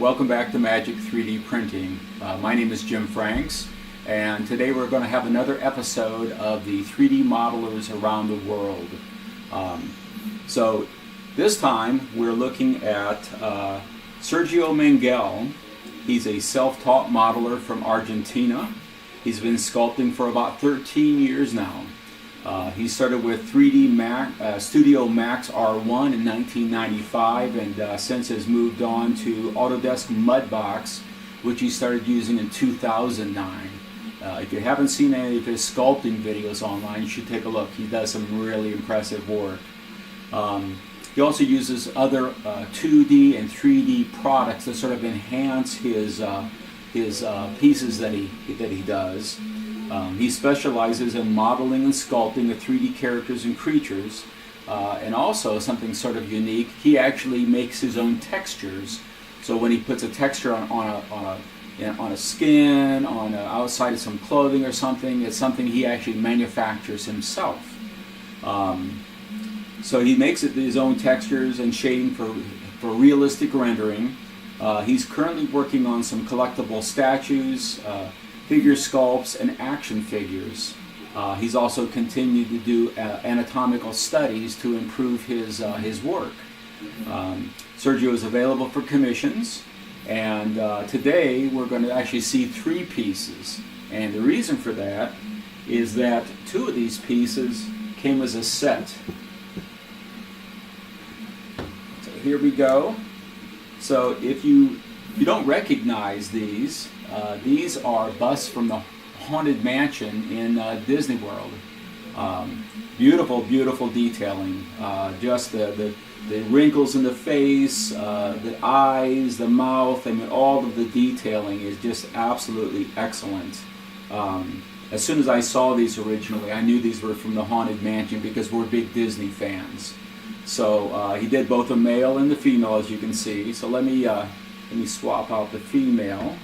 Welcome back to Magic 3D Printing. My name is Jim Franks, and today we're going to have another episode of the 3D modelers around the world. So this time we're looking at Sergio Mengual. He's a self-taught modeler from Argentina. He's been sculpting for about 13 years now. He started with 3D Studio Max R1 in 1995 and since has moved on to Autodesk Mudbox, which he started using in 2009. If you haven't seen any of his sculpting videos online, you should take a look. He does some really impressive work. He also uses other 2D and 3D products to sort of enhance his pieces that he does. He specializes in modeling and sculpting of 3D characters and creatures, and also something sort of unique, he actually makes his own textures. So when he puts a texture on a skin, on outside of some clothing or something, it's something he actually manufactures himself. So he makes his own textures and shading for realistic rendering. He's currently working on some collectible statues, figure sculpts, and action figures. He's also continued to do anatomical studies to improve his work. Sergio is available for commissions, and today we're going to actually see 3 pieces. And the reason for that is that 2 of these pieces came as a set. So here we go. So if you don't recognize these are busts from the Haunted Mansion in Disney World. Beautiful, beautiful detailing. Just the wrinkles in the face, the eyes, the mouth. I mean, all of the detailing is just absolutely excellent. As soon as I saw these originally, I knew these were from the Haunted Mansion because we're big Disney fans. So he did both the male and the female, as you can see. So let me swap out the female.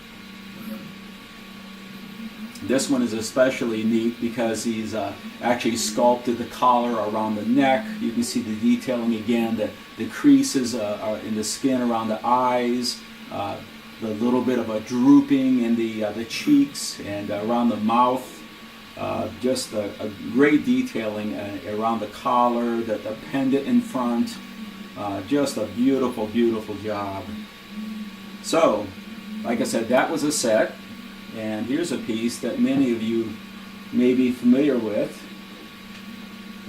This one is especially neat because he's actually sculpted the collar around the neck. You can see the detailing again, the creases are in the skin around the eyes, the little bit of a drooping in the cheeks and around the mouth. Just a great detailing around the collar, the pendant in front. Just a beautiful, beautiful job. So, like I said, that was a set. And here's a piece that many of you may be familiar with.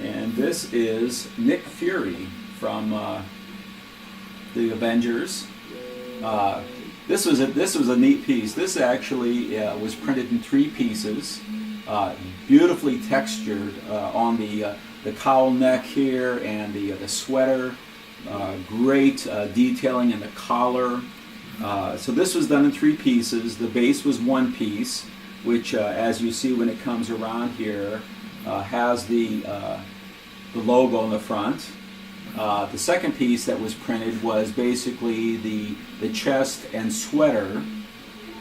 And this is Nick Fury from the Avengers. This was a neat piece. This actually was printed in 3 pieces, beautifully textured on the cowl neck here and the sweater. Great detailing in the collar. So this was done in 3 pieces. The base was 1 piece, which, as you see when it comes around here, has the logo on the front. The second piece that was printed was basically the chest and sweater,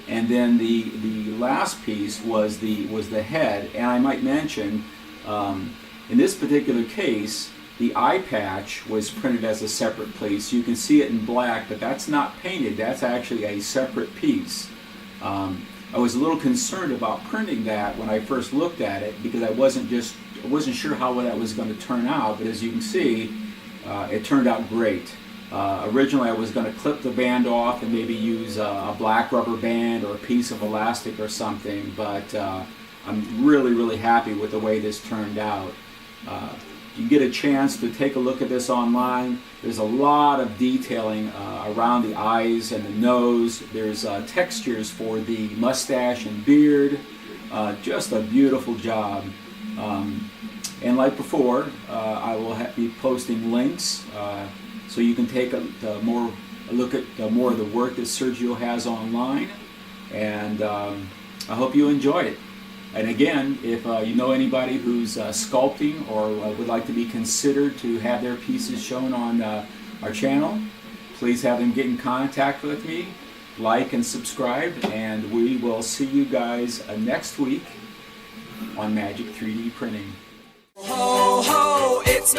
and then the last piece was the head. And I might mention, in this particular case, the eye patch was printed as a separate piece. You can see it in black, but that's not painted. That's actually a separate piece. I was a little concerned about printing that when I first looked at it because I wasn't sure how that was going to turn out. But as you can see, it turned out great. Originally, I was going to clip the band off and maybe use a black rubber band or a piece of elastic or something. But I'm really, really happy with the way this turned out. You get a chance to take a look at this online. There's a lot of detailing around the eyes and the nose. There's textures for the mustache and beard. Just a beautiful job. And like before, I will be posting links so you can take a look at more of the work that Sergio has online. And I hope you enjoy it. And again, if you know anybody who's sculpting or would like to be considered to have their pieces shown on our channel, please have them get in contact with me, like and subscribe, and we will see you guys next week on Magic 3D Printing. Ho, ho, it's